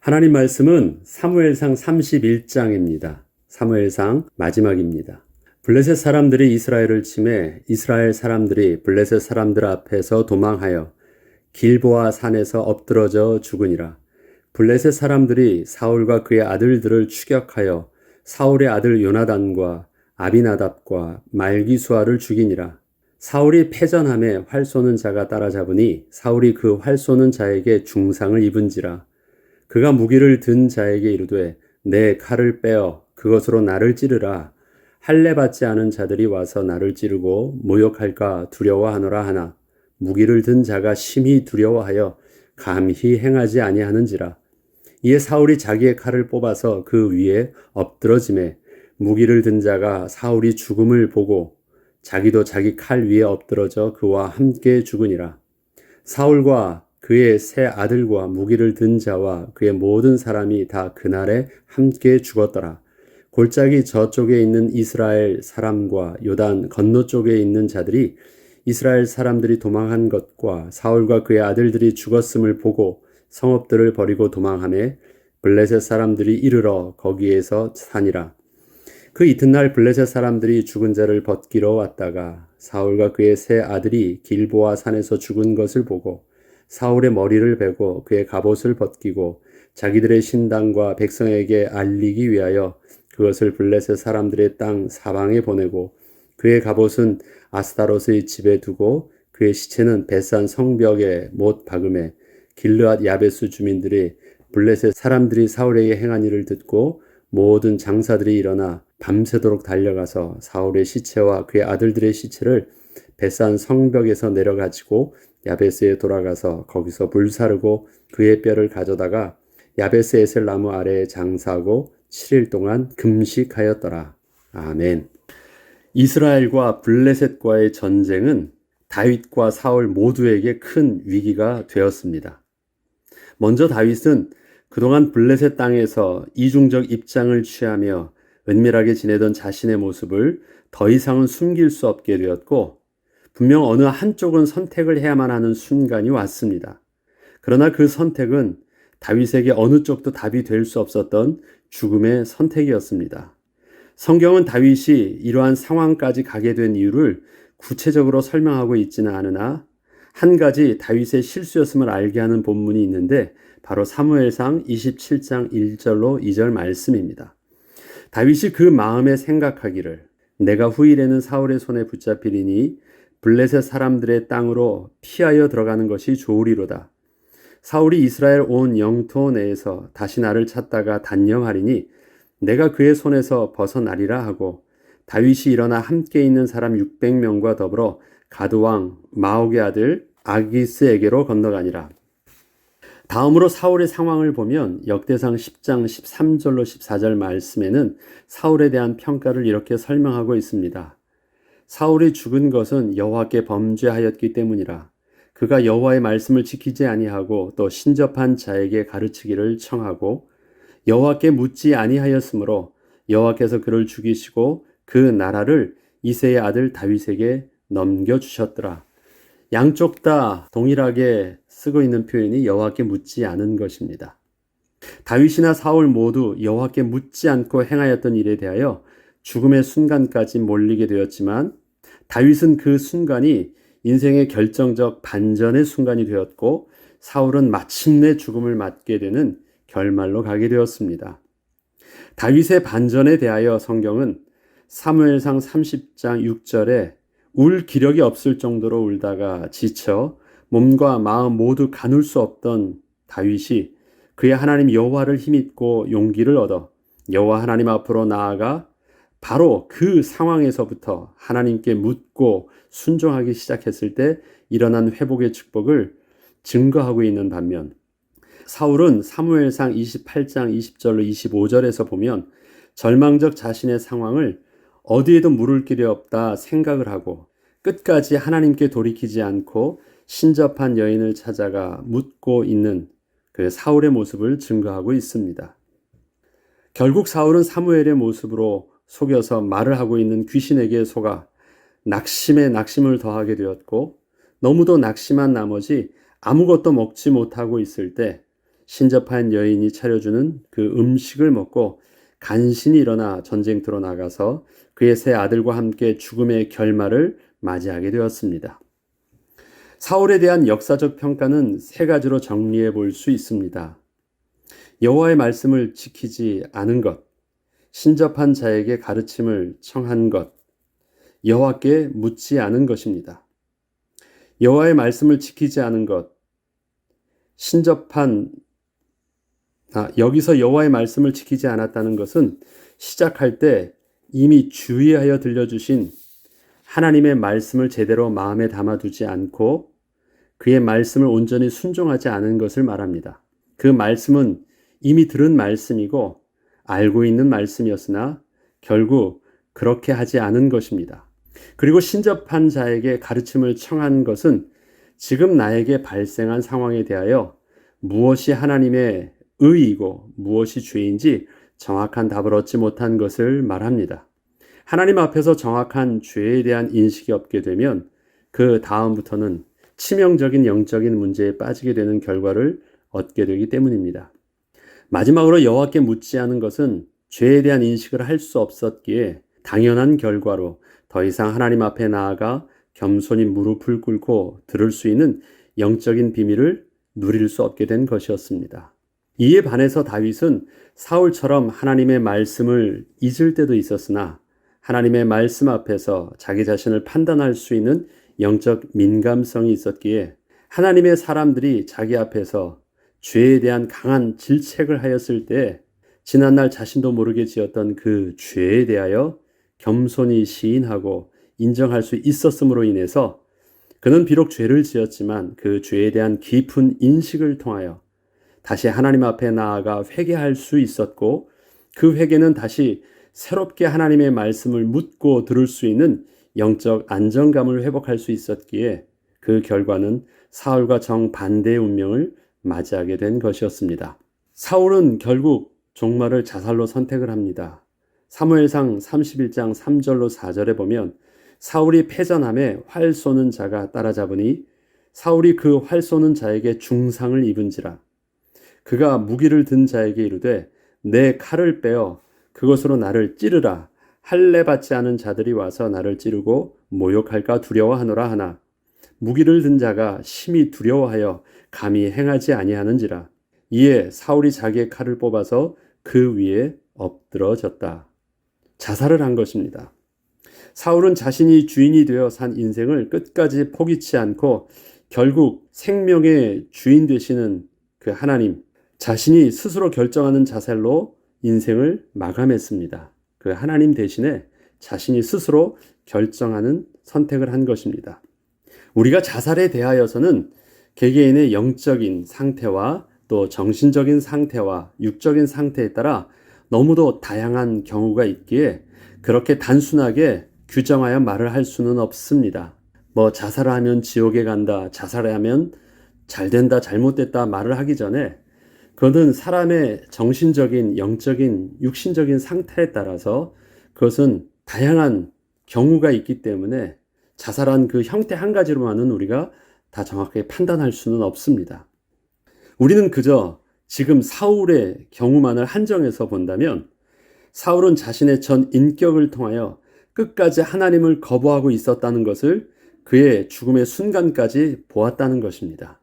하나님 말씀은 사무엘상 31장입니다. 사무엘상 마지막입니다. 블레셋 사람들이 이스라엘을 치매 이스라엘 사람들이 블레셋 사람들 앞에서 도망하여 길보아 산에서 엎드러져 죽으니라. 블레셋 사람들이 사울과 그의 아들들을 추격하여 사울의 아들 요나단과 아비나답과 말기수아를 죽이니라. 사울이 패전함에 활 쏘는 자가 따라잡으니 사울이 그 활 쏘는 자에게 중상을 입은지라. 그가 무기를 든 자에게 이르되 내 칼을 빼어 그것으로 나를 찌르라. 할례 받지 않은 자들이 와서 나를 찌르고 모욕할까 두려워하노라 하나 무기를 든 자가 심히 두려워하여 감히 행하지 아니하는지라. 이에 사울이 자기의 칼을 뽑아서 그 위에 엎드러지매 무기를 든 자가 사울이 죽음을 보고 자기도 자기 칼 위에 엎드러져 그와 함께 죽으니라. 사울과 그의 세 아들과 무기를 든 자와 그의 모든 사람이 다 그날에 함께 죽었더라. 골짜기 저쪽에 있는 이스라엘 사람과 요단 건너쪽에 있는 자들이 이스라엘 사람들이 도망한 것과 사울과 그의 아들들이 죽었음을 보고 성읍들을 버리고 도망하매 블레셋 사람들이 이르러 거기에서 사니라. 그 이튿날 블레셋 사람들이 죽은 자를 벗기러 왔다가 사울과 그의 세 아들이 길보아 산에서 죽은 것을 보고 사울의 머리를 베고 그의 갑옷을 벗기고 자기들의 신당과 백성에게 알리기 위하여 그것을 블레셋 사람들의 땅 사방에 보내고 그의 갑옷은 아스타롯의 집에 두고 그의 시체는 벳산 성벽에 못 박음에 길르앗 야베스 주민들이 블레셋 사람들이 사울에게 행한 일을 듣고 모든 장사들이 일어나 밤새도록 달려가서 사울의 시체와 그의 아들들의 시체를 벳산 성벽에서 내려가지고 야베스에 돌아가서 거기서 불사르고 그의 뼈를 가져다가 야베스 에셀 나무 아래에 장사하고 7일 동안 금식하였더라. 아멘. 이스라엘과 블레셋과의 전쟁은 다윗과 사울 모두에게 큰 위기가 되었습니다. 먼저 다윗은 그동안 블레셋 땅에서 이중적 입장을 취하며 은밀하게 지내던 자신의 모습을 더 이상은 숨길 수 없게 되었고 분명 어느 한쪽은 선택을 해야만 하는 순간이 왔습니다. 그러나 그 선택은 다윗에게 어느 쪽도 답이 될 수 없었던 죽음의 선택이었습니다. 성경은 다윗이 이러한 상황까지 가게 된 이유를 구체적으로 설명하고 있지는 않으나 한 가지 다윗의 실수였음을 알게 하는 본문이 있는데 바로 사무엘상 27장 1절로 2절 말씀입니다. 다윗이 그 마음에 생각하기를 내가 후일에는 사울의 손에 붙잡히리니 블레셋 사람들의 땅으로 피하여 들어가는 것이 좋으리로다. 사울이 이스라엘 온 영토 내에서 다시 나를 찾다가 단념하리니 내가 그의 손에서 벗어나리라 하고 다윗이 일어나 함께 있는 사람 600명과 더불어 가드왕 마옥의 아들 아기스에게로 건너가니라. 다음으로 사울의 상황을 보면 역대상 10장 13절로 14절 말씀에는 사울에 대한 평가를 이렇게 설명하고 있습니다. 사울이 죽은 것은 여호와께 범죄하였기 때문이라. 그가 여호와의 말씀을 지키지 아니하고 또 신접한 자에게 가르치기를 청하고 여호와께 묻지 아니하였으므로 여호와께서 그를 죽이시고 그 나라를 이새의 아들 다윗에게 넘겨주셨더라. 양쪽 다 동일하게 쓰고 있는 표현이 여호와께 묻지 않은 것입니다. 다윗이나 사울 모두 여호와께 묻지 않고 행하였던 일에 대하여 죽음의 순간까지 몰리게 되었지만 다윗은 그 순간이 인생의 결정적 반전의 순간이 되었고 사울은 마침내 죽음을 맞게 되는 결말로 가게 되었습니다. 다윗의 반전에 대하여 성경은 사무엘상 30장 6절에 울 기력이 없을 정도로 울다가 지쳐 몸과 마음 모두 가눌 수 없던 다윗이 그의 하나님 여호와를 힘입고 용기를 얻어 여호와 하나님 앞으로 나아가 바로 그 상황에서부터 하나님께 묻고 순종하기 시작했을 때 일어난 회복의 축복을 증거하고 있는 반면 사울은 사무엘상 28장 20절로 25절에서 보면 절망적 자신의 상황을 어디에도 물을 길이 없다 생각을 하고 끝까지 하나님께 돌이키지 않고 신접한 여인을 찾아가 묻고 있는 그 사울의 모습을 증거하고 있습니다. 결국 사울은 사무엘의 모습으로 속여서 말을 하고 있는 귀신에게 속아 낙심에 낙심을 더하게 되었고 너무도 낙심한 나머지 아무것도 먹지 못하고 있을 때 신접한 여인이 차려주는 그 음식을 먹고 간신히 일어나 전쟁터로 나가서 그의 세 아들과 함께 죽음의 결말을 맞이하게 되었습니다. 사울에 대한 역사적 평가는 세 가지로 정리해 볼 수 있습니다. 여호와의 말씀을 지키지 않은 것, 신접한 자에게 가르침을 청한 것, 여호와께 묻지 않은 것입니다. 여호와의 말씀을 지키지 않은 것, 여기서 여호와의 말씀을 지키지 않았다는 것은 시작할 때 이미 주의하여 들려주신 하나님의 말씀을 제대로 마음에 담아두지 않고 그의 말씀을 온전히 순종하지 않은 것을 말합니다. 그 말씀은 이미 들은 말씀이고 알고 있는 말씀이었으나 결국 그렇게 하지 않은 것입니다. 그리고 신접한 자에게 가르침을 청한 것은 지금 나에게 발생한 상황에 대하여 무엇이 하나님의 의이고 무엇이 죄인지 정확한 답을 얻지 못한 것을 말합니다. 하나님 앞에서 정확한 죄에 대한 인식이 없게 되면 그 다음부터는 치명적인 영적인 문제에 빠지게 되는 결과를 얻게 되기 때문입니다. 마지막으로 여호와께 묻지 않은 것은 죄에 대한 인식을 할 수 없었기에 당연한 결과로 더 이상 하나님 앞에 나아가 겸손히 무릎을 꿇고 들을 수 있는 영적인 비밀을 누릴 수 없게 된 것이었습니다. 이에 반해서 다윗은 사울처럼 하나님의 말씀을 잊을 때도 있었으나 하나님의 말씀 앞에서 자기 자신을 판단할 수 있는 영적 민감성이 있었기에 하나님의 사람들이 자기 앞에서 죄에 대한 강한 질책을 하였을 때 지난날 자신도 모르게 지었던 그 죄에 대하여 겸손히 시인하고 인정할 수 있었음으로 인해서 그는 비록 죄를 지었지만 그 죄에 대한 깊은 인식을 통하여 다시 하나님 앞에 나아가 회개할 수 있었고 그 회개는 다시 새롭게 하나님의 말씀을 묻고 들을 수 있는 영적 안정감을 회복할 수 있었기에 그 결과는 사울과 정반대의 운명을 맞이하게 된 것이었습니다. 사울은 결국 종말을 자살로 선택을 합니다. 사무엘상 31장 3절로 4절에 보면 사울이 패전함에 활 쏘는 자가 따라잡으니 사울이 그 활 쏘는 자에게 중상을 입은지라 그가 무기를 든 자에게 이르되 내 칼을 빼어 그것으로 나를 찌르라 할례 받지 않은 자들이 와서 나를 찌르고 모욕할까 두려워하노라 하나 무기를 든 자가 심히 두려워하여 감히 행하지 아니하는지라 이에 사울이 자기의 칼을 뽑아서 그 위에 엎드러졌다. 자살을 한 것입니다. 사울은 자신이 주인이 되어 산 인생을 끝까지 포기치 않고 결국 생명의 주인 되시는 그 하나님, 자신이 스스로 결정하는 자살로 인생을 마감했습니다. 그 하나님 대신에 자신이 스스로 결정하는 선택을 한 것입니다. 우리가 자살에 대하여서는 개개인의 영적인 상태와 또 정신적인 상태와 육적인 상태에 따라 너무도 다양한 경우가 있기에 그렇게 단순하게 규정하여 말을 할 수는 없습니다. 자살을 하면 지옥에 간다, 자살을 하면 잘 된다, 잘못됐다 말을 하기 전에 그것은 사람의 정신적인, 영적인, 육신적인 상태에 따라서 그것은 다양한 경우가 있기 때문에 자살한 그 형태 한 가지로만은 우리가 다 정확하게 판단할 수는 없습니다. 우리는 그저 지금 사울의 경우만을 한정해서 본다면 사울은 자신의 전 인격을 통하여 끝까지 하나님을 거부하고 있었다는 것을 그의 죽음의 순간까지 보았다는 것입니다.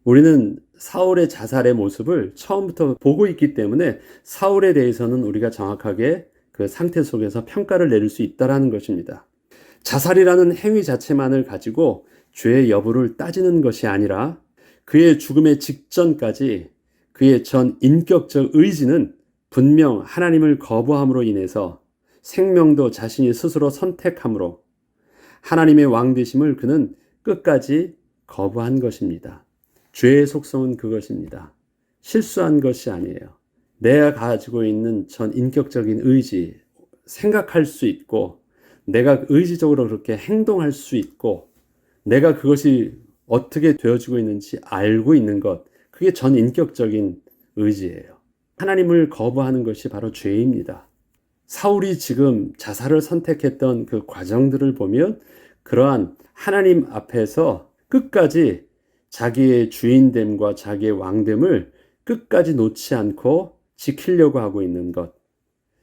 우리는 사울의 자살의 모습을 처음부터 보고 있기 때문에 사울에 대해서는 우리가 정확하게 그 상태 속에서 평가를 내릴 수 있다는 것입니다. 자살이라는 행위 자체만을 가지고 죄의 여부를 따지는 것이 아니라 그의 죽음의 직전까지 그의 전 인격적 의지는 분명 하나님을 거부함으로 인해서 생명도 자신이 스스로 선택함으로 하나님의 왕 되심을 그는 끝까지 거부한 것입니다. 죄의 속성은 그것입니다. 실수한 것이 아니에요. 내가 가지고 있는 전 인격적인 의지, 생각할 수 있고 내가 의지적으로 그렇게 행동할 수 있고 내가 그것이 어떻게 되어지고 있는지 알고 있는 것, 그게 전 인격적인 의지예요. 하나님을 거부하는 것이 바로 죄입니다. 사울이 지금 자살을 선택했던 그 과정들을 보면 그러한 하나님 앞에서 끝까지 자기의 주인됨과 자기의 왕됨을 끝까지 놓지 않고 지키려고 하고 있는 것,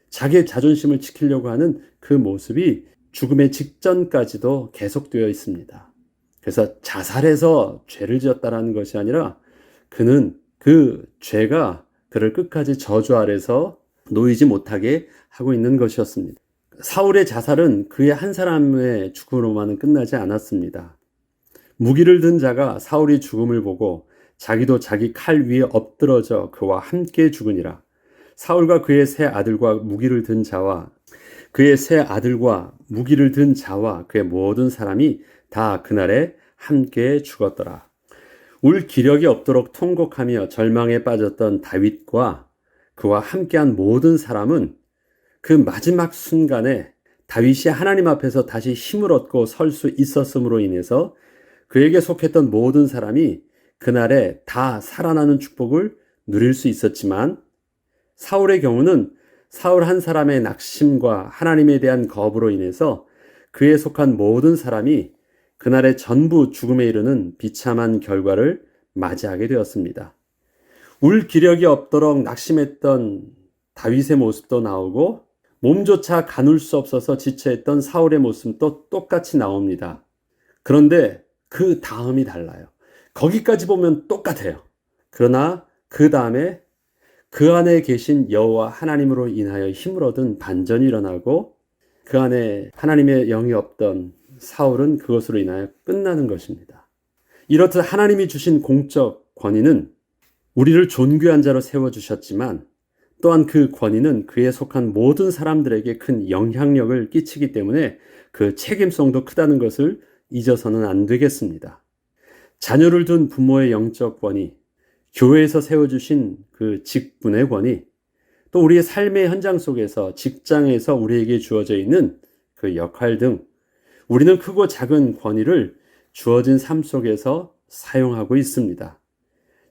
자기의 자존심을 지키려고 하는 그 모습이 죽음의 직전까지도 계속되어 있습니다. 그래서 자살해서 죄를 지었다라는 것이 아니라 그는 그 죄가 그를 끝까지 저주 아래서 놓이지 못하게 하고 있는 것이었습니다. 사울의 자살은 그의 한 사람의 죽음으로만은 끝나지 않았습니다. 무기를 든 자가 사울의 죽음을 보고 자기도 자기 칼 위에 엎드러져 그와 함께 죽으니라. 사울과 그의 세 아들과 무기를 든 자와 그의 모든 사람이 다 그날에 함께 죽었더라. 울 기력이 없도록 통곡하며 절망에 빠졌던 다윗과 그와 함께한 모든 사람은 그 마지막 순간에 다윗이 하나님 앞에서 다시 힘을 얻고 설 수 있었음으로 인해서 그에게 속했던 모든 사람이 그날에 다 살아나는 축복을 누릴 수 있었지만, 사울의 경우는 사울 한 사람의 낙심과 하나님에 대한 거부로 인해서 그에 속한 모든 사람이 그날에 전부 죽음에 이르는 비참한 결과를 맞이하게 되었습니다. 울 기력이 없도록 낙심했던 다윗의 모습도 나오고 몸조차 가눌 수 없어서 지체했던 사울의 모습도 똑같이 나옵니다. 그런데 그 다음이 달라요. 거기까지 보면 똑같아요. 그러나 그 다음에 그 안에 계신 여호와 하나님으로 인하여 힘을 얻은 반전이 일어나고 그 안에 하나님의 영이 없던 사울은 그것으로 인하여 끝나는 것입니다. 이렇듯 하나님이 주신 공적 권위는 우리를 존귀한 자로 세워주셨지만 또한 그 권위는 그에 속한 모든 사람들에게 큰 영향력을 끼치기 때문에 그 책임성도 크다는 것을 잊어서는 안 되겠습니다. 자녀를 둔 부모의 영적 권위, 교회에서 세워주신 그 직분의 권위, 또 우리의 삶의 현장 속에서 직장에서 우리에게 주어져 있는 그 역할 등 우리는 크고 작은 권위를 주어진 삶 속에서 사용하고 있습니다.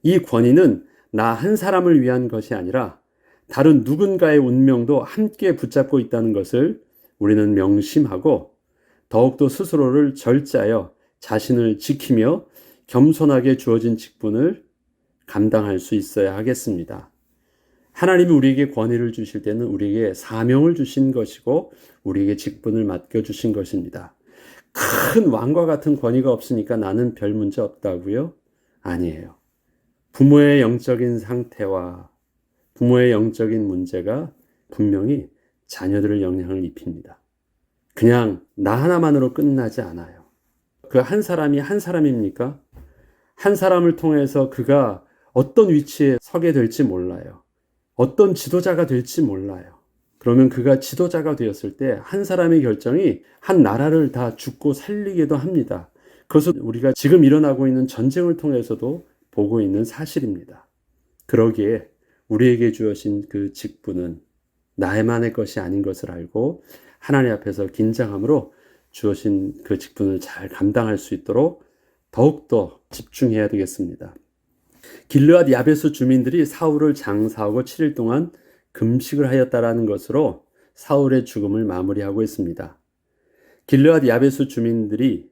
이 권위는 나 한 사람을 위한 것이 아니라 다른 누군가의 운명도 함께 붙잡고 있다는 것을 우리는 명심하고 더욱더 스스로를 절제하여 자신을 지키며 겸손하게 주어진 직분을 감당할 수 있어야 하겠습니다. 하나님이 우리에게 권위를 주실 때는 우리에게 사명을 주신 것이고 우리에게 직분을 맡겨주신 것입니다. 큰 왕과 같은 권위가 없으니까 나는 별 문제 없다고요? 아니에요. 부모의 영적인 상태와 부모의 영적인 문제가 분명히 자녀들을 영향을 입힙니다. 그냥 나 하나만으로 끝나지 않아요. 그 한 사람이 한 사람입니까? 한 사람을 통해서 그가 어떤 위치에 서게 될지 몰라요. 어떤 지도자가 될지 몰라요. 그러면 그가 지도자가 되었을 때 한 사람의 결정이 한 나라를 다 죽고 살리기도 합니다. 그것은 우리가 지금 일어나고 있는 전쟁을 통해서도 보고 있는 사실입니다. 그러기에 우리에게 주어진 그 직분은 나만의 것이 아닌 것을 알고 하나님 앞에서 긴장함으로 주어진 그 직분을 잘 감당할 수 있도록 더욱더 집중해야 되겠습니다. 길르앗 야베스 주민들이 사울을 장사하고 7일 동안 금식을 하였다라는 것으로 사울의 죽음을 마무리하고 있습니다. 길르앗 야베스 주민들이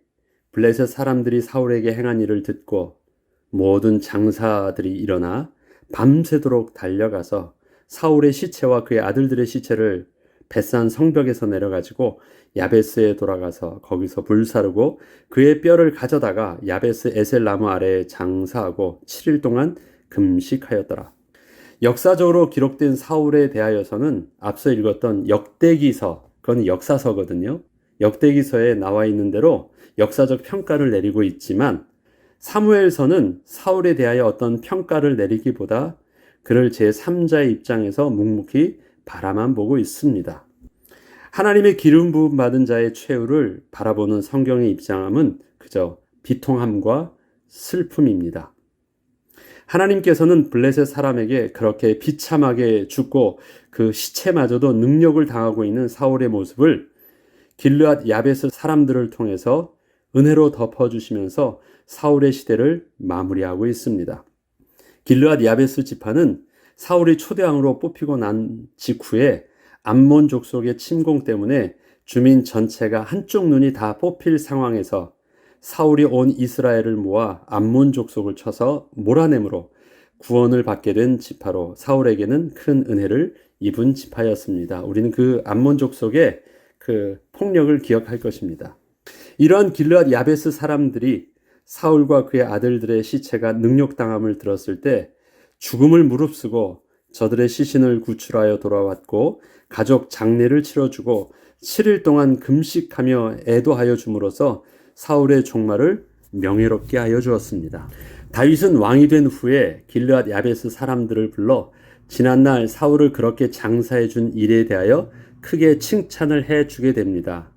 블레셋 사람들이 사울에게 행한 일을 듣고 모든 장사들이 일어나 밤새도록 달려가서 사울의 시체와 그의 아들들의 시체를 벳산 성벽에서 내려가지고 야베스에 돌아가서 거기서 불사르고 그의 뼈를 가져다가 야베스 에셀 나무 아래에 장사하고 7일 동안 금식하였더라. 역사적으로 기록된 사울에 대하여서는 앞서 읽었던 역대기서, 그건 역사서거든요. 역대기서에 나와 있는 대로 역사적 평가를 내리고 있지만 사무엘서는 사울에 대하여 어떤 평가를 내리기보다 그를 제3자의 입장에서 묵묵히 바라만 보고 있습니다. 하나님의 기름 부음 받은 자의 최후를 바라보는 성경의 입장함은 그저 비통함과 슬픔입니다. 하나님께서는 블레셋 사람에게 그렇게 비참하게 죽고 그 시체마저도 능력을 당하고 있는 사울의 모습을 길르앗 야베스 사람들을 통해서 은혜로 덮어주시면서 사울의 시대를 마무리하고 있습니다. 길르앗 야베스 지파는 사울이 초대왕으로 뽑히고 난 직후에 암몬 족속의 침공 때문에 주민 전체가 한쪽 눈이 다 뽑힐 상황에서 사울이 온 이스라엘을 모아 암몬 족속을 쳐서 몰아내므로 구원을 받게 된 지파로 사울에게는 큰 은혜를 입은 지파였습니다. 우리는 그 암몬 족속의 그 폭력을 기억할 것입니다. 이러한 길르앗 야베스 사람들이 사울과 그의 아들들의 시체가 능욕당함을 들었을 때 죽음을 무릅쓰고 저들의 시신을 구출하여 돌아왔고 가족 장례를 치러주고 7일 동안 금식하며 애도하여 줌으로써 사울의 종말을 명예롭게 하여 주었습니다. 다윗은 왕이 된 후에 길르앗 야베스 사람들을 불러 지난날 사울을 그렇게 장사해 준 일에 대하여 크게 칭찬을 해 주게 됩니다.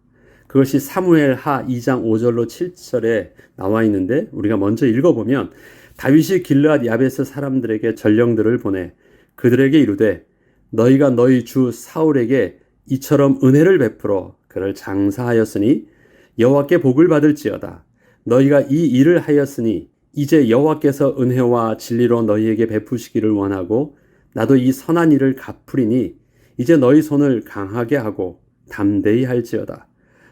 그것이 사무엘 하 2장 5절로 7절에 나와 있는데 우리가 먼저 읽어보면 다윗이 길르앗 야베스 사람들에게 전령들을 보내 그들에게 이르되 너희가 너희 주 사울에게 이처럼 은혜를 베풀어 그를 장사하였으니 여호와께 복을 받을지어다. 너희가 이 일을 하였으니 이제 여호와께서 은혜와 진리로 너희에게 베푸시기를 원하고 나도 이 선한 일을 갚으리니 이제 너희 손을 강하게 하고 담대히 할지어다.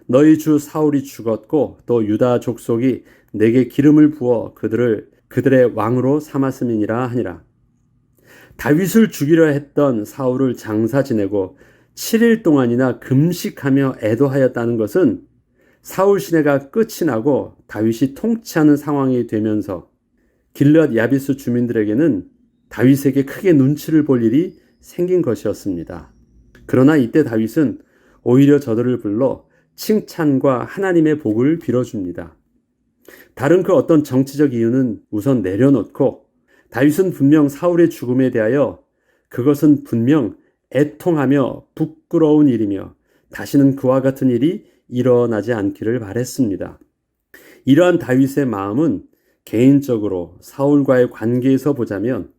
너희 주 사울이 죽었고 또 유다 족속이 내게 기름을 부어 그들의 왕으로 삼았음이니라 하니라. 다윗을 죽이려 했던 사울을 장사 지내고 7일 동안이나 금식하며 애도하였다는 것은 사울 시대가 끝이 나고 다윗이 통치하는 상황이 되면서 길르앗 야베스 주민들에게는 다윗에게 크게 눈치를 볼 일이 생긴 것이었습니다. 그러나 이때 다윗은 오히려 저들을 불러 칭찬과 하나님의 복을 빌어줍니다. 다른 그 어떤 정치적 이유는 우선 내려놓고 다윗은 분명 사울의 죽음에 대하여 그것은 분명 애통하며 부끄러운 일이며 다시는 그와 같은 일이 일어나지 않기를 바랬습니다. 이러한 다윗의 마음은 개인적으로 사울과의 관계에서 보자면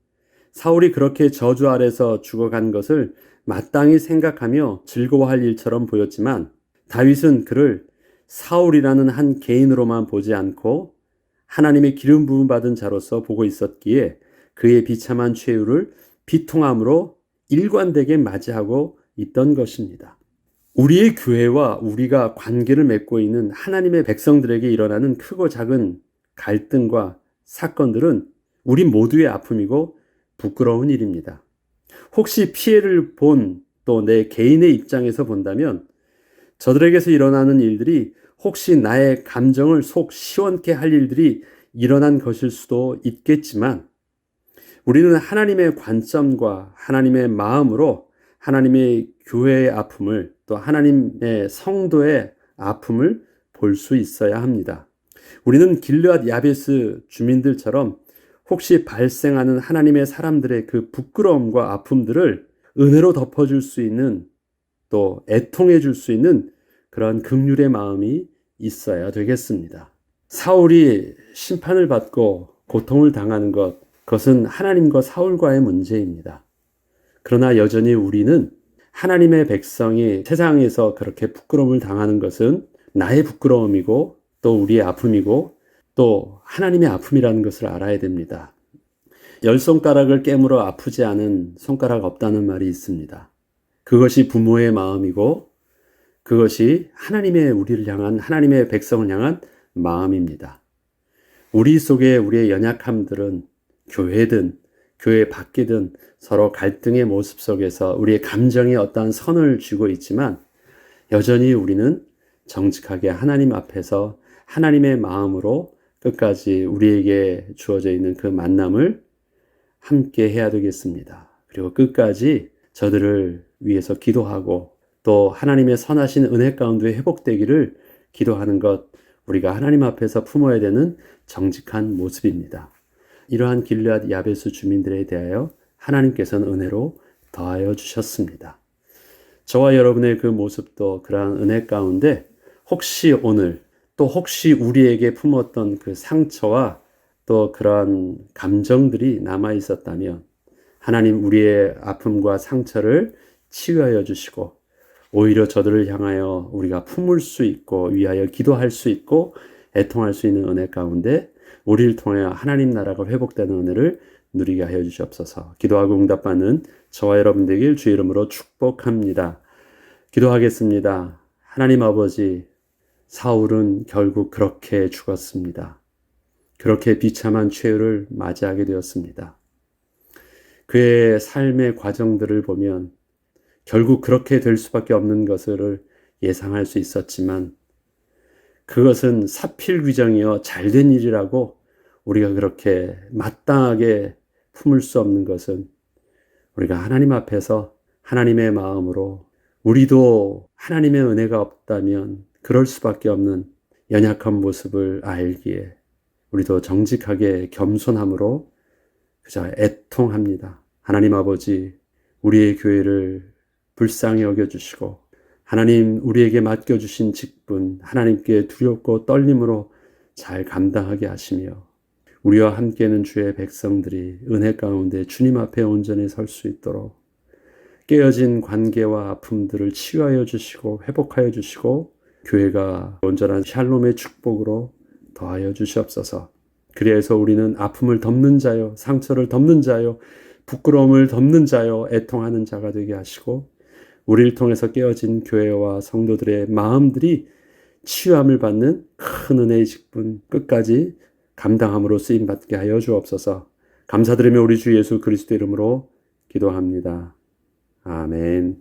사울이 그렇게 저주 아래서 죽어간 것을 마땅히 생각하며 즐거워할 일처럼 보였지만 다윗은 그를 사울이라는 한 개인으로만 보지 않고 하나님의 기름 부음 받은 자로서 보고 있었기에 그의 비참한 최후를 비통함으로 일관되게 맞이하고 있던 것입니다. 우리의 교회와 우리가 관계를 맺고 있는 하나님의 백성들에게 일어나는 크고 작은 갈등과 사건들은 우리 모두의 아픔이고 부끄러운 일입니다. 혹시 피해를 본 또 내 개인의 입장에서 본다면 저들에게서 일어나는 일들이 혹시 나의 감정을 속 시원케 할 일들이 일어난 것일 수도 있겠지만 우리는 하나님의 관점과 하나님의 마음으로 하나님의 교회의 아픔을 또 하나님의 성도의 아픔을 볼 수 있어야 합니다. 우리는 길르앗 야베스 주민들처럼 혹시 발생하는 하나님의 사람들의 그 부끄러움과 아픔들을 은혜로 덮어줄 수 있는 또 애통해 줄 수 있는 그런 긍휼의 마음이 있어야 되겠습니다. 사울이 심판을 받고 고통을 당하는 것, 그것은 하나님과 사울과의 문제입니다. 그러나 여전히 우리는 하나님의 백성이 세상에서 그렇게 부끄러움을 당하는 것은 나의 부끄러움이고 또 우리의 아픔이고 또 하나님의 아픔이라는 것을 알아야 됩니다. 10손가락을 깨물어 아프지 않은 손가락 없다는 말이 있습니다. 그것이 부모의 마음이고 그것이 우리를 향한 하나님의 백성을 향한 마음입니다. 우리 속에 우리의 연약함들은 교회든 교회 밖이든 서로 갈등의 모습 속에서 우리의 감정에 어떠한 선을 쥐고 있지만 여전히 우리는 정직하게 하나님 앞에서 하나님의 마음으로 끝까지 우리에게 주어져 있는 그 만남을 함께 해야 되겠습니다. 그리고 끝까지 저들을 위해서 기도하고 또 하나님의 선하신 은혜 가운데 회복되기를 기도하는 것, 우리가 하나님 앞에서 품어야 되는 정직한 모습입니다. 이러한 길르앗 야베스 주민들에 대하여 하나님께서는 은혜로 더하여 주셨습니다. 저와 여러분의 그 모습도 그러한 은혜 가운데 혹시 오늘 또 혹시 우리에게 품었던 그 상처와 또 그러한 감정들이 남아 있었다면 하나님 우리의 아픔과 상처를 치유하여 주시고 오히려 저들을 향하여 우리가 품을 수 있고 위하여 기도할 수 있고 애통할 수 있는 은혜 가운데 우리를 통해 하나님 나라가 회복되는 은혜를 누리게 하여 주시옵소서. 기도하고 응답받는 저와 여러분 되길 주의 이름으로 축복합니다. 기도하겠습니다. 하나님 아버지, 사울은 결국 그렇게 죽었습니다. 그렇게 비참한 최후를 맞이하게 되었습니다. 그의 삶의 과정들을 보면 결국 그렇게 될 수밖에 없는 것을 예상할 수 있었지만 그것은 사필귀정이여 잘된 일이라고 우리가 그렇게 마땅하게 품을 수 없는 것은 우리가 하나님 앞에서 하나님의 마음으로 우리도 하나님의 은혜가 없다면 그럴 수밖에 없는 연약한 모습을 알기에 우리도 정직하게 겸손함으로 그저 애통합니다. 하나님 아버지, 우리의 교회를 불쌍히 여겨주시고 하나님 우리에게 맡겨주신 직분 하나님께 두렵고 떨림으로 잘 감당하게 하시며 우리와 함께는 주의 백성들이 은혜 가운데 주님 앞에 온전히 설 수 있도록 깨어진 관계와 아픔들을 치유하여 주시고 회복하여 주시고 교회가 온전한 샬롬의 축복으로 더하여 주시옵소서. 그래서 우리는 아픔을 덮는 자요, 상처를 덮는 자요, 부끄러움을 덮는 자요, 애통하는 자가 되게 하시고 우리를 통해서 깨어진 교회와 성도들의 마음들이 치유함을 받는 큰 은혜의 직분 끝까지 감당함으로 쓰임받게 하여 주옵소서. 감사드리며 우리 주 예수 그리스도 이름으로 기도합니다. 아멘.